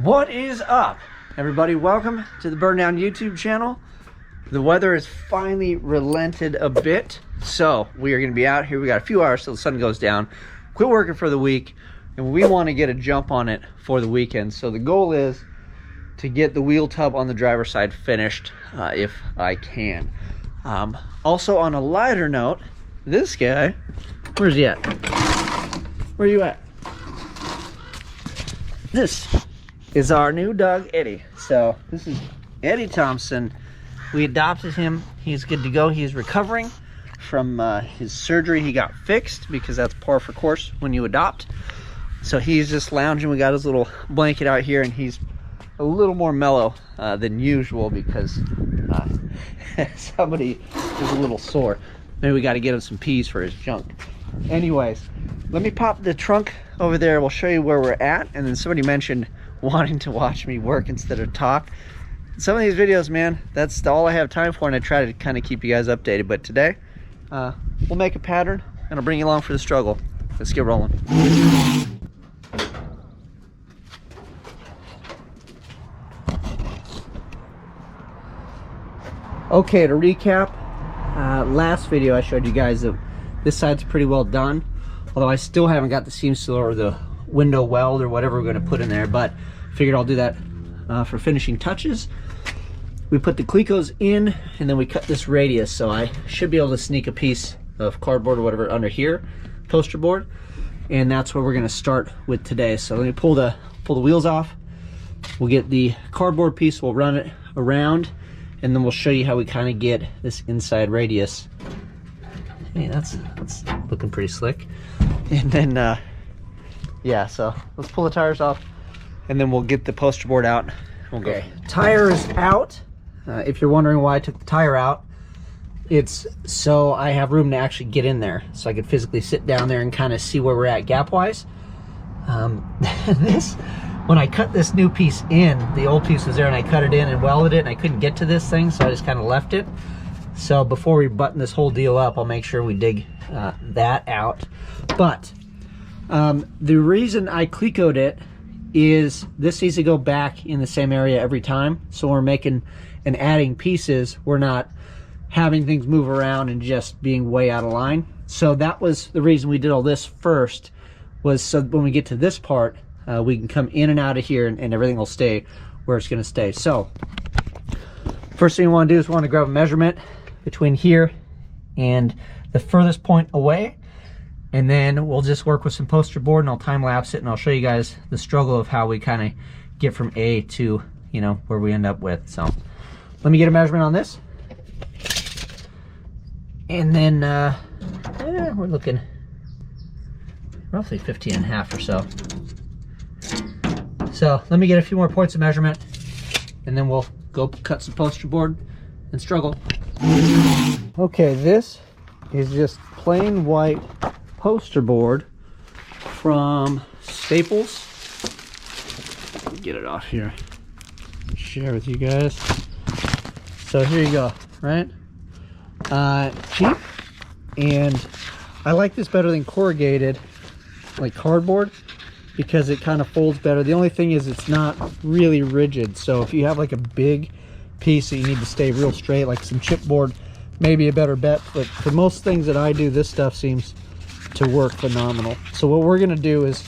What is up, everybody? Welcome to the Burndown YouTube channel. The weather has finally relented a bit, so we are going to be out here. We got a few hours till the sun goes down. Quit working for the week, and we want to get a jump on it for the weekend. So the goal is to get the wheel tub on the driver's side finished if I can. Also, on a lighter note, this guy, where's he at? Where are you at? This is our new dog, Eddie. So this is Eddie Thompson. We adopted him. He's good to go. He's recovering from his surgery. He got fixed because that's par for course when you adopt. So he's just lounging. We got his little blanket out here, and he's a little more mellow than usual because somebody is a little sore. Maybe we got to get him some peas for his junk. Anyways, let me pop the trunk over there. We'll show you where we're at. And then somebody mentioned wanting to watch me work instead of talk. Some of these videos, man, that's all I have time for, and I try to kind of keep you guys updated. But today we'll make a pattern and I'll bring you along for the struggle. Let's get rolling. Okay, to recap, last video I showed you guys that this side's pretty well done, although I still haven't got the seam sealer or the window weld or whatever we're going to put in there, but figured I'll do that for finishing touches. We put the clecos in, and then we cut this radius, so I should be able to sneak a piece of cardboard or whatever under here, poster board, and that's what we're going to start with today. So let me pull the wheels off. We'll get the cardboard piece, we'll run it around, and then we'll show you how we kind of get this inside radius. Hey, that's looking pretty slick. And then yeah, so let's pull the tires off, and then we'll get the poster board out. We'll go. Okay, tire is out. If you're wondering why I took the tire out, it's so I have room to actually get in there, so I could physically sit down there and kind of see where we're at gap-wise. When I cut this new piece in, the old piece was there, and I cut it in and welded it, and I couldn't get to this thing, so I just kind of left it. So before we button this whole deal up, I'll make sure we dig that out. But the reason I clecoed it is this needs to go back in the same area every time. So when we're making and adding pieces, we're not having things move around and just being way out of line. So that was the reason we did all this first, was so when we get to this part, we can come in and out of here, and everything will stay where it's going to stay. So first thing you want to do is want to grab a measurement between here and the furthest point away, and then we'll just work with some poster board, and I'll time lapse it, and I'll show you guys the struggle of how we kind of get from A to, you know, where we end up with. So let me get a measurement on this, and then we're looking roughly 15 and a half or so. So let me get a few more points of measurement, and then we'll go cut some poster board and struggle. Okay, this is just plain white poster board from Staples. Get it off here, share with you guys. So here you go, right? Cheap, and I like this better than corrugated, like cardboard, because it kind of folds better. The only thing is it's not really rigid, so if you have like a big piece that you need to stay real straight, like some chipboard, maybe a better bet. But for most things that I do, this stuff seems to work phenomenal. So what we're gonna do is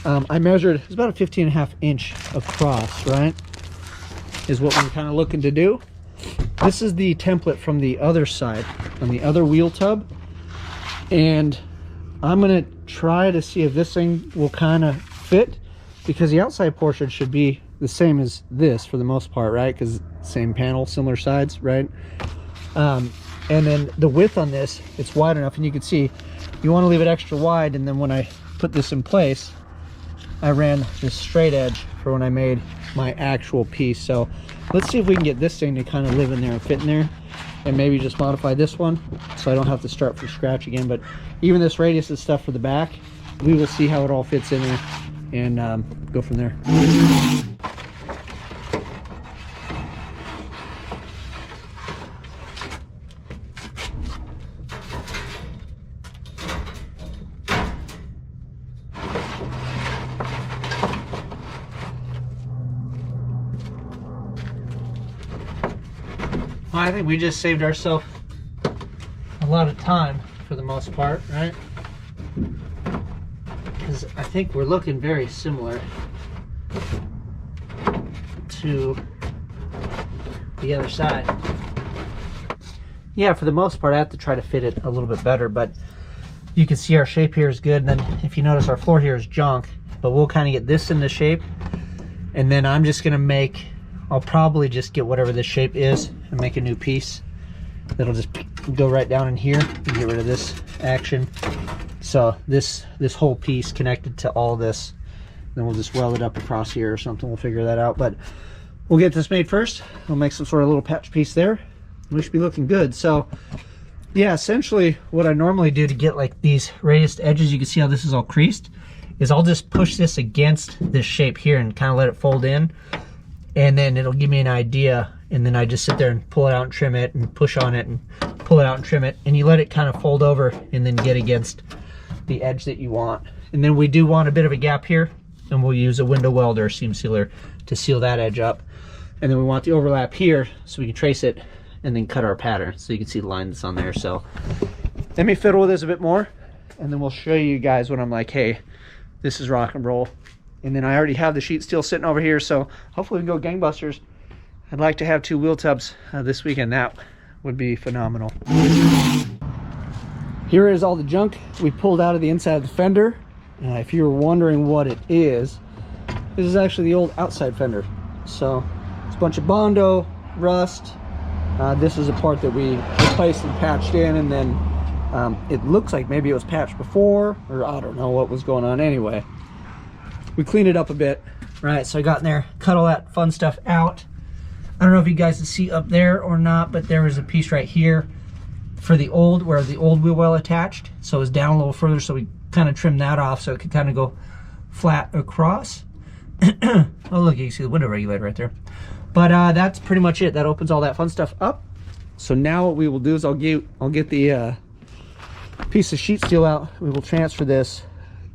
I measured, it's about a 15.5 inch across, right, is what we're kind of looking to do. This is the template from the other side, on the other wheel tub, and I'm gonna try to see if this thing will kind of fit, because the outside portion should be the same as this for the most part, right? Because same panel, similar sides, right? And then the width on this, it's wide enough, and you can see you want to leave it extra wide. And then when I put this in place, I ran this straight edge for when I made my actual piece. So let's see if we can get this thing to kind of live in there and fit in there, and maybe just modify this one so I don't have to start from scratch again. But even this radius and stuff for the back, we will see how it all fits in there and go from there. I think we just saved ourselves a lot of time for the most part, right? Because I think we're looking very similar to the other side. Yeah, for the most part I have to try to fit it a little bit better, but you can see our shape here is good. And then if you notice, our floor here is junk, but we'll kind of get this into shape, and then I'm just gonna make, I'll probably just get whatever this shape is and make a new piece that'll just go right down in here and get rid of this action. So this whole piece connected to all this, then we'll just weld it up across here or something. We'll figure that out, but we'll get this made first. We'll make some sort of little patch piece there. We should be looking good. So yeah, essentially what I normally do to get like these raised edges, you can see how this is all creased, is I'll just push this against this shape here and kind of let it fold in, and then it'll give me an idea, and then I just sit there and pull it out and trim it and push on it and pull it out and trim it, and you let it kind of fold over and then get against the edge that you want. And then we do want a bit of a gap here, and we'll use a window weld or seam sealer to seal that edge up. And then we want the overlap here so we can trace it and then cut our pattern so you can see the line that's on there. So let me fiddle with this a bit more, and then we'll show you guys when I'm like, hey, this is rock and roll. And then I already have the sheet steel sitting over here, so hopefully we can go gangbusters. I'd like to have 2 wheel tubs this weekend. That would be phenomenal. Here is all the junk we pulled out of the inside of the fender. If you were wondering what it is, this is actually the old outside fender. So it's a bunch of Bondo, rust. This is a part that we replaced and patched in, and then it looks like maybe it was patched before, or I don't know what was going on. Anyway, we cleaned it up a bit, right? So I got in there, cut all that fun stuff out. I don't know if you guys can see up there or not, but there was a piece right here for the old, where the old wheel well attached. So it was down a little further, so we kind of trimmed that off so it could kind of go flat across. Oh look, you can see the window regulator right there. But that's pretty much it. That opens all that fun stuff up. So now what we will do is I'll get the piece of sheet steel out. We will transfer this,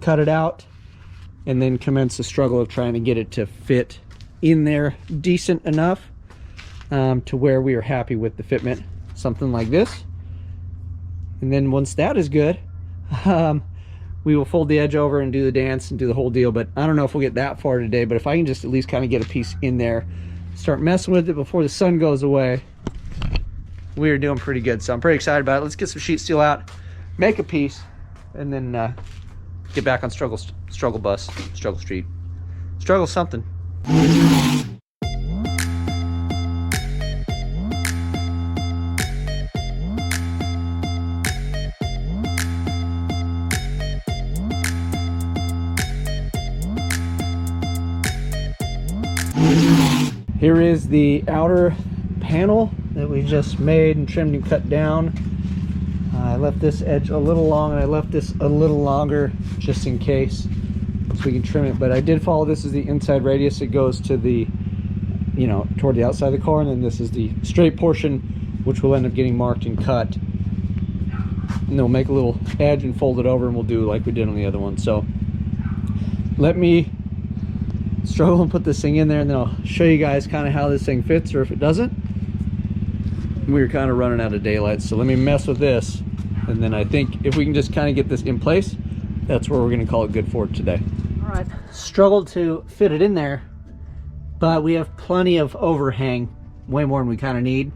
cut it out, and then commence the struggle of trying to get it to fit in there decent enough to where we are happy with the fitment, something like this. And then once that is good, we will fold the edge over and do the dance and do the whole deal. But I don't know if we'll get that far today, but if I can just at least kind of get a piece in there, start messing with it before the sun goes away, we are doing pretty good. So I'm pretty excited about it. Let's get some sheet steel out, make a piece, and then get back on struggle street, struggle something. Here is the outer panel that we just made and trimmed and cut down. I left this edge a little long, and I left this a little longer just in case, so we can trim it. But I did follow this as the inside radius. It goes to the, you know, toward the outside of the car, and then this is the straight portion, which will end up getting marked and cut. And then we'll make a little edge and fold it over, and we'll do like we did on the other one. So let me struggle and put this thing in there, and then I'll show you guys kind of how this thing fits, or if it doesn't. We're kind of running out of daylight, so let me mess with this, and then I think if we can just kind of get this in place, that's where we're going to call it good for today. All right, struggled to fit it in there, but we have plenty of overhang, way more than we kind of need.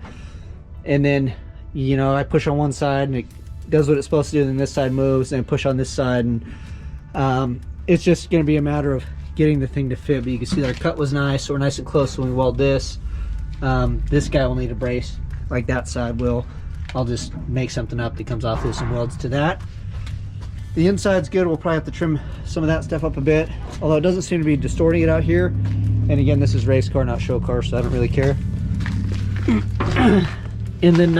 And then, you know, I push on one side and it does what it's supposed to do, and then this side moves, and I push on this side, and it's just going to be a matter of getting the thing to fit. But you can see that our cut was nice, so we're nice and close when we weld this. This guy will need a brace like that side will. I'll just make something up that comes off with some welds to that. The inside's good. We'll probably have to trim some of that stuff up a bit, although it doesn't seem to be distorting it out here. And again, this is race car, not show car, so I don't really care. And then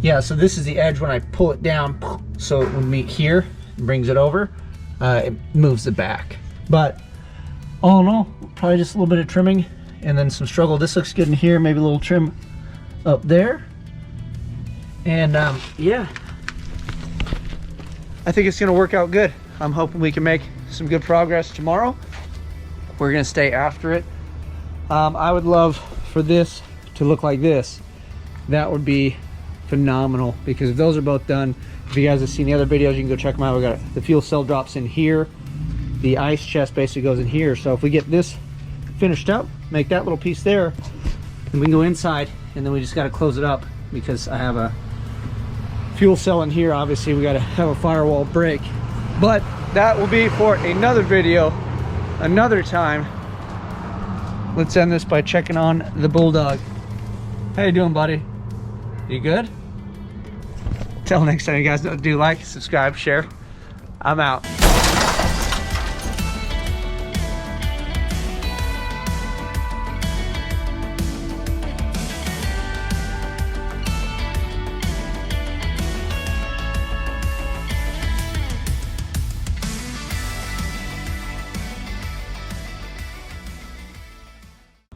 yeah, so this is the edge when I pull it down, so it would meet here and brings it over. It moves the back. But all in all, probably just a little bit of trimming and then some struggle. This looks good in here, maybe a little trim up there. And yeah, I think it's gonna work out good. I'm hoping we can make some good progress tomorrow. We're gonna stay after it. I would love for this to look like this. that would be phenomenal, because if those are both done, if you guys have seen the other videos, you can go check them out. We got the fuel cell drops in here, the ice chest basically goes in here. So if we get this finished up, make that little piece there, and we can go inside, and then we just got to close it up, because I have a fuel cell in here. Obviously we got to have a firewall break, but that will be for another video, another time. Let's end this by checking on the Bulldog. How you doing, buddy? You good? Till next time, you guys, do like, subscribe, share. I'm out.